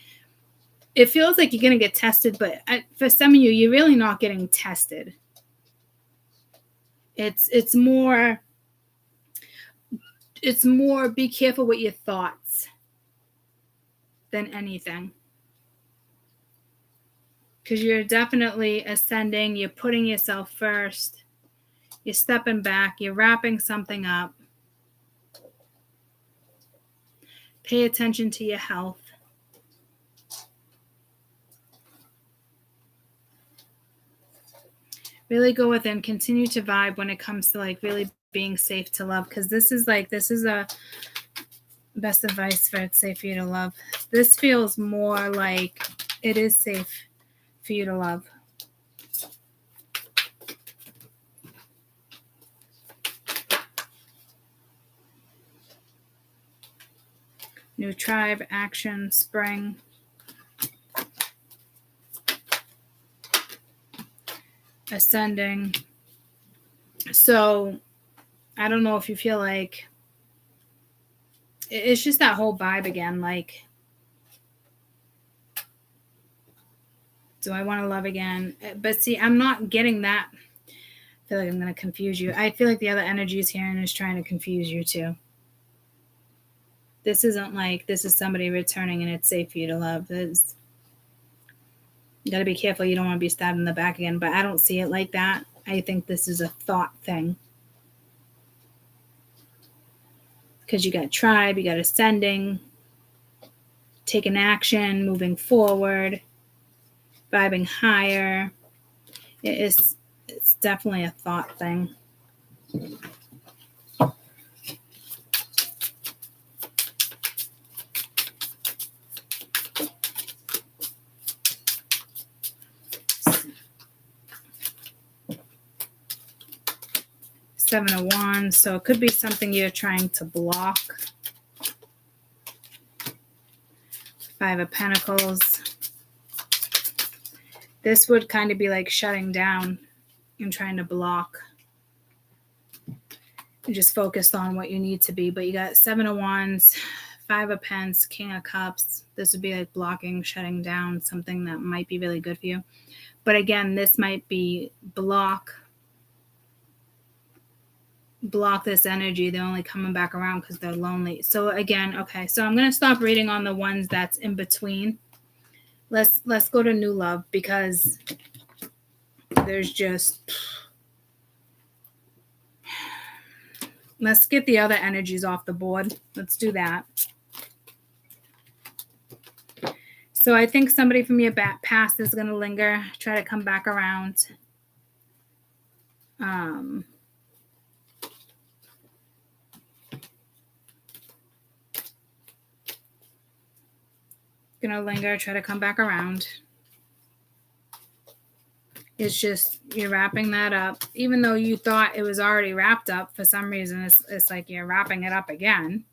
It feels like you're going to get tested, but for some of you, you're really not getting tested. It's more be careful with your thoughts than anything. Because you're definitely ascending. You're putting yourself first. You're stepping back. You're wrapping something up. Pay attention to your health. Really go within. Continue to vibe when it comes to like really being safe to love. Because this is a best advice for it's safe for you to love. This feels more like it is safe for you to love. New tribe, action, spring. Ascending. So I don't know if you feel like it's just that whole vibe again. Like, do I want to love again? But see, I'm not getting that. I feel like I'm going to confuse you. I feel like the other energy is here and is trying to confuse you too. This isn't like this is somebody returning and it's safe for you to love. You got to be careful. You don't want to be stabbed in the back again. But I don't see it like that. I think this is a thought thing. Because you got tribe, you got ascending, taking action, moving forward, vibing higher. It's definitely a thought thing. Seven of Wands. So it could be something you're trying to block. Five of Pentacles. This would kind of be like shutting down and trying to block. You just focused on what you need to be. But you got Seven of Wands, Five of Pence, King of Cups. This would be like blocking, shutting down something that might be really good for you. But again, this might be block this energy. They're only coming back around because they're lonely. So again, okay, so I'm going to stop reading on the ones that's in between. Let's go to new love, because there's just... Let's get the other energies off the board. Let's do that. So I think somebody from your past is going to linger, try to come back around. Going to linger, try to come back around. It's just, you're wrapping that up. Even though you thought it was already wrapped up, for some reason, it's like you're wrapping it up again.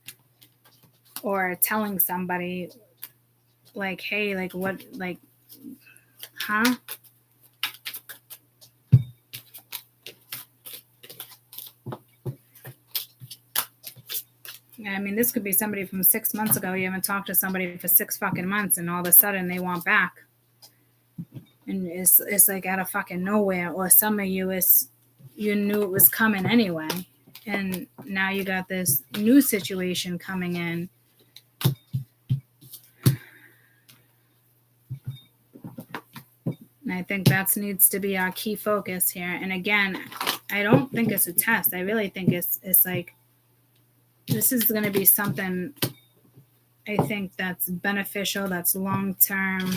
Or telling somebody, like, hey, like, what, like, huh? I mean, this could be somebody from 6 months ago. You haven't talked to somebody for 6 fucking months, and all of a sudden they want back. And it's like out of fucking nowhere. Or some of you, you knew it was coming anyway. And now you got this new situation coming in. And I think that needs to be our key focus here. And again, I don't think it's a test. I really think it's like, this is going to be something, I think, that's beneficial, that's long-term.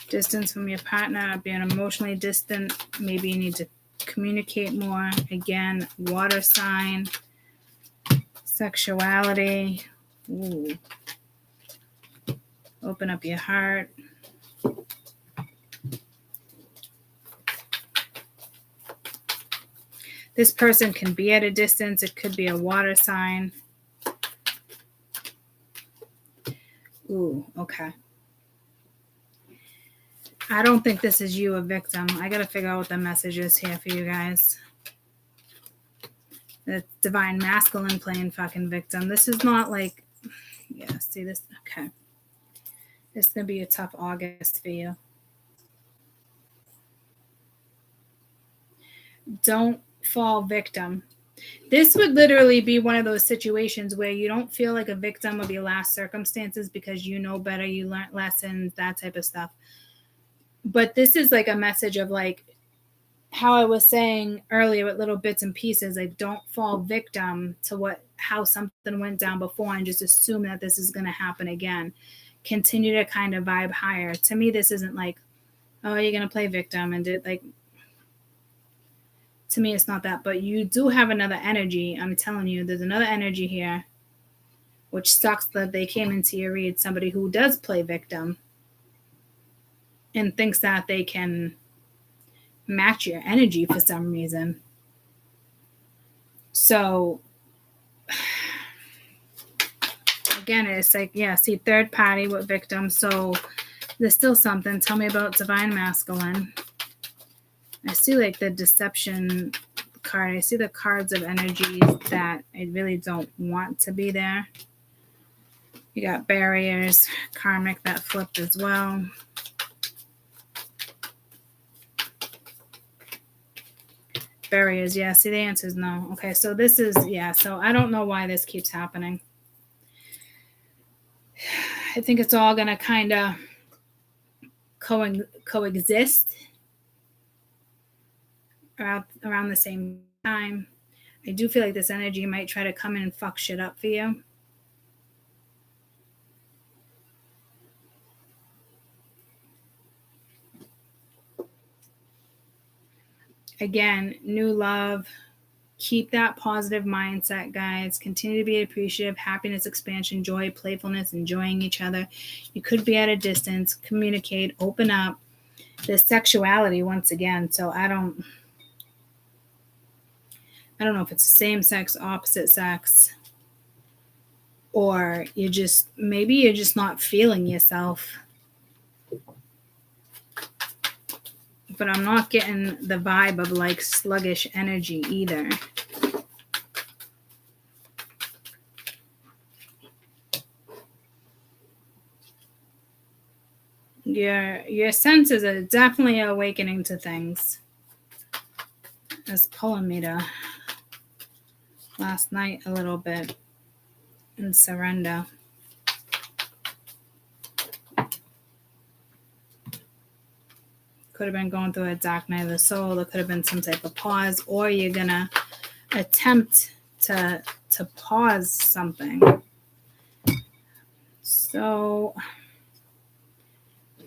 Distance from your partner, being emotionally distant. Maybe you need to communicate more. Again, water sign, sexuality. Ooh. Open up your heart. This person can be at a distance. It could be a water sign. Ooh, okay. I don't think this is you, a victim. I got to figure out what the message is here for you guys. The divine masculine playing fucking victim. This is not like, yeah, see this? Okay. It's going to be a tough August for you. Don't fall victim. This would literally be one of those situations where you don't feel like a victim of your last circumstances because you know better, you learned lessons, that type of stuff. But this is like a message of like how I was saying earlier with little bits and pieces, like don't fall victim to how something went down before and just assume that this is going to happen again. Continue to kind of vibe higher. To me, this isn't like, oh, you're going to play victim and to me, it's not that. But you do have another energy. I'm telling you, there's another energy here, which sucks that they came into your read. Somebody who does play victim and thinks that they can match your energy for some reason. So, again, it's like, yeah, see, third party with victim. So there's still something. Tell me about divine masculine. I see like the deception card. I see the cards of energies that I really don't want to be there. You got barriers, karmic that flipped as well. Barriers, yeah. See, the answer is no. Okay, so this is, yeah. So I don't know why this keeps happening. I think it's all going to kind of coexist around the same time. I do feel like this energy might try to come in and fuck shit up for you. Again, new love. Keep that positive mindset, guys. Continue to be appreciative, happiness, expansion, joy, playfulness, enjoying each other. You could be at a distance. Communicate, open up. There's sexuality once again, so I don't know if it's same sex, opposite sex, or maybe you're just not feeling yourself. But I'm not getting the vibe of like sluggish energy either. Your senses are definitely awakening to things. It's pulling me to last night a little bit and surrender. Could have been going through a dark night of the soul. There could have been some type of pause, or you're gonna attempt to pause something. So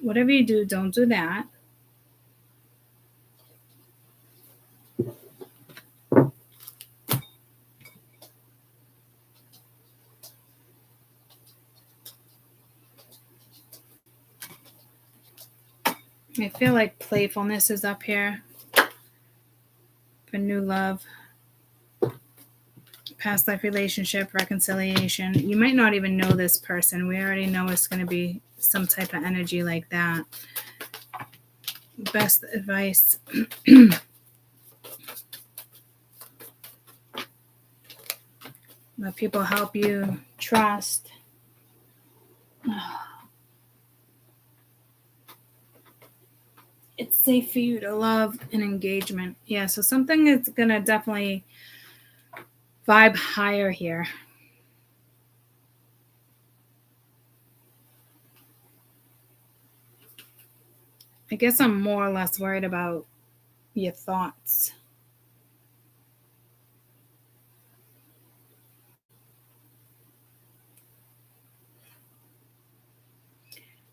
whatever you do, don't do that. I feel like playfulness is up here for new love, past life relationship, reconciliation. You might not even know this person. We already know it's going to be some type of energy like that. Best advice. Let people help you. Trust. It's safe for you to love and engagement. Yeah, so something is going to definitely vibe higher here. I guess I'm more or less worried about your thoughts.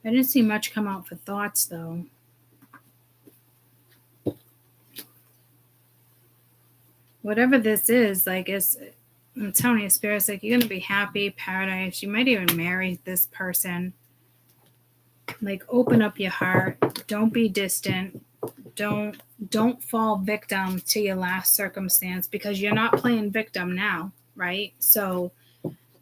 I didn't see much come out for thoughts, though. Whatever this is, like, I'm telling you, Spirit's like, you're going to be happy, paradise. You might even marry this person. Like, open up your heart. Don't be distant. Don't fall victim to your last circumstance, because you're not playing victim now, right? So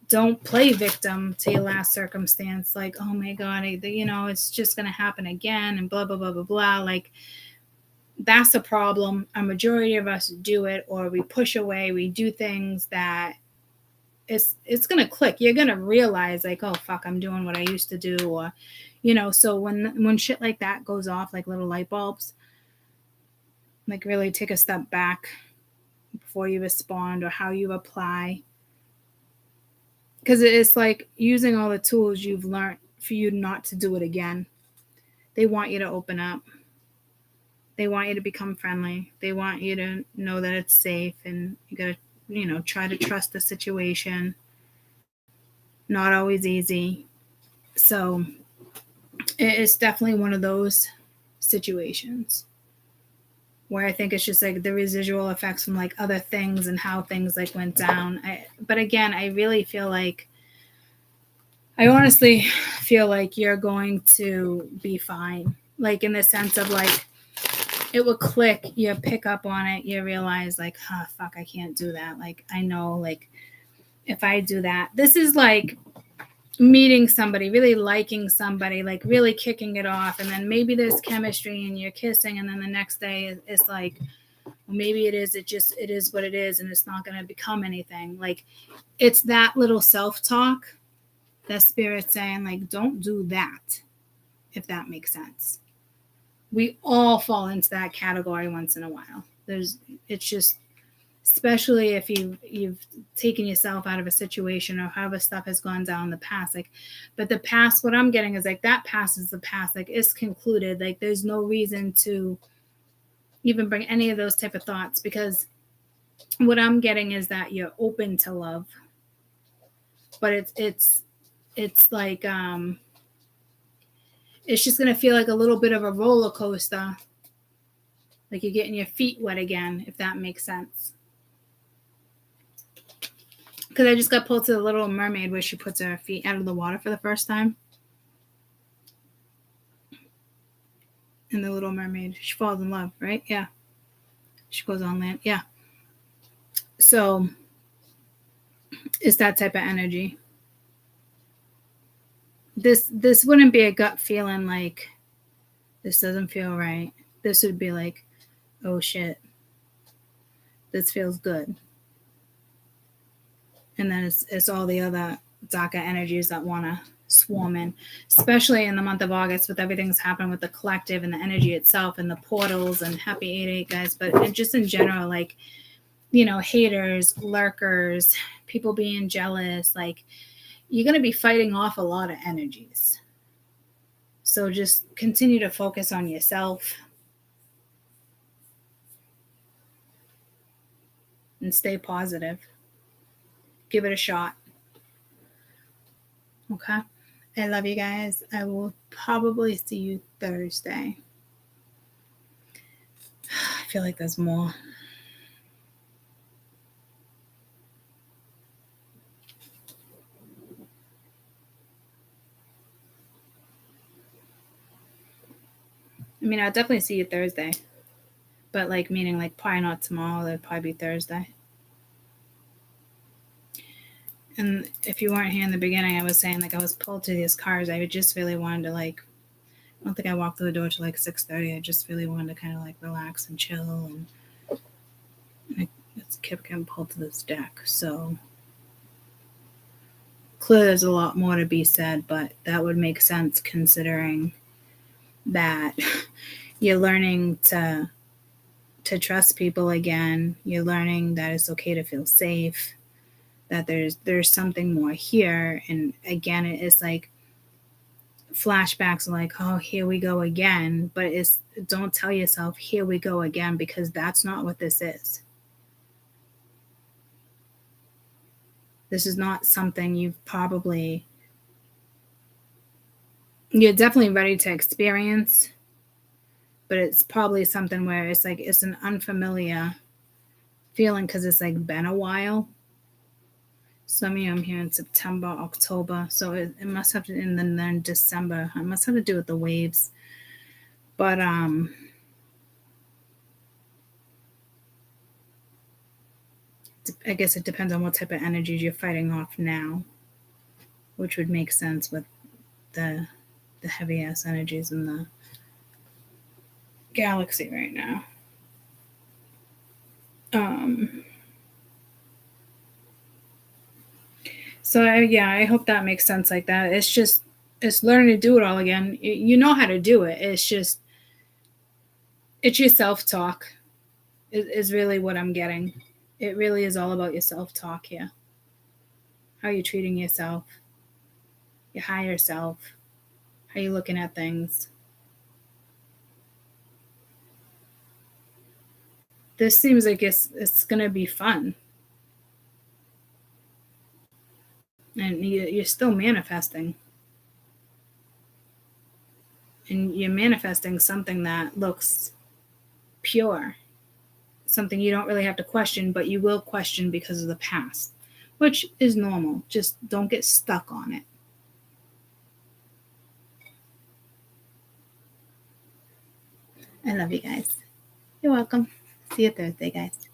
don't play victim to your last circumstance. Like, oh my God, it's just going to happen again and blah, blah, blah, blah, blah. Like, that's a problem. A majority of us do it, or we push away. We do things that it's going to click. You're going to realize like, oh, fuck, I'm doing what I used to do. Or, so when shit like that goes off, like little light bulbs, like really take a step back before you respond or how you apply. Because it's like using all the tools you've learned for you not to do it again. They want you to open up. They want you to become friendly. They want you to know that it's safe, and you got to, try to trust the situation. Not always easy. So it's definitely one of those situations where I think it's just like the residual effects from like other things and how things like went down. But again, I honestly feel like you're going to be fine. Like in the sense of like, it will click, you pick up on it, you realize like, oh, fuck, I can't do that. Like, I know, like, if I do that, this is like meeting somebody, really liking somebody, like really kicking it off. And then maybe there's chemistry and you're kissing. And then the next day it's like, well, maybe it is what it is. And it's not going to become anything. Like, it's that little self-talk that Spirit's saying, like, don't do that, if that makes sense. We all fall into that category once in a while. It's just, especially if you've taken yourself out of a situation or however stuff has gone down in the past. Like, but the past, what I'm getting is like that past is the past. Like, it's concluded. Like, there's no reason to even bring any of those type of thoughts, because what I'm getting is that you're open to love, but it's like it's just going to feel like a little bit of a roller coaster. Like you're getting your feet wet again, if that makes sense. Because I just got pulled to the Little Mermaid where she puts her feet out of the water for the first time. In the Little Mermaid, she falls in love, right? Yeah. She goes on land. Yeah. So it's that type of energy. This wouldn't be a gut feeling like this doesn't feel right. This would be like, oh shit, this feels good. And then it's all the other darker energies that want to swarm in, especially in the month of August with everything's happened with the collective and the energy itself and the portals and happy 8-8 guys. But just in general, like, you know, haters, lurkers, people being jealous, like you're going to be fighting off a lot of energies. So just continue to focus on yourself and stay positive. Give it a shot. Okay. I love you guys. I will probably see you Thursday. I feel like there's more. I mean, I'll definitely see you Thursday. But like, meaning like probably not tomorrow. It'll probably be Thursday. And if you weren't here in the beginning, I was saying like I was pulled to these cars. I just really wanted to like, I don't think I walked through the door till like 6:30. I just really wanted to kind of like relax and chill. And I just kept getting pulled to this deck. So clearly there's a lot more to be said, but that would make sense considering that you're learning to trust people again. You're learning that it's okay to feel safe, that there's something more here. And again, it's like flashbacks like, oh, here we go again. But it's, don't tell yourself here we go again, because that's not what this is. This is not something you're definitely ready to experience, but it's probably something where it's like it's an unfamiliar feeling because it's like been a while. Some of you, I'm here in September, October, so it must have to, and then December. It must have to do with the waves. But I guess it depends on what type of energies you're fighting off now, which would make sense with the heavy ass energies in the galaxy right now. So I hope that makes sense like that. It's learning to do it all again. You know how to do it. It's your self-talk is really what I'm getting. It really is all about your self-talk here. How you're treating yourself, your higher self, how you're looking at things. This seems like it's going to be fun. And you're still manifesting. And you're manifesting something that looks pure. Something you don't really have to question, but you will question because of the past, which is normal. Just don't get stuck on it. I love you guys. You're welcome. See you Thursday, guys.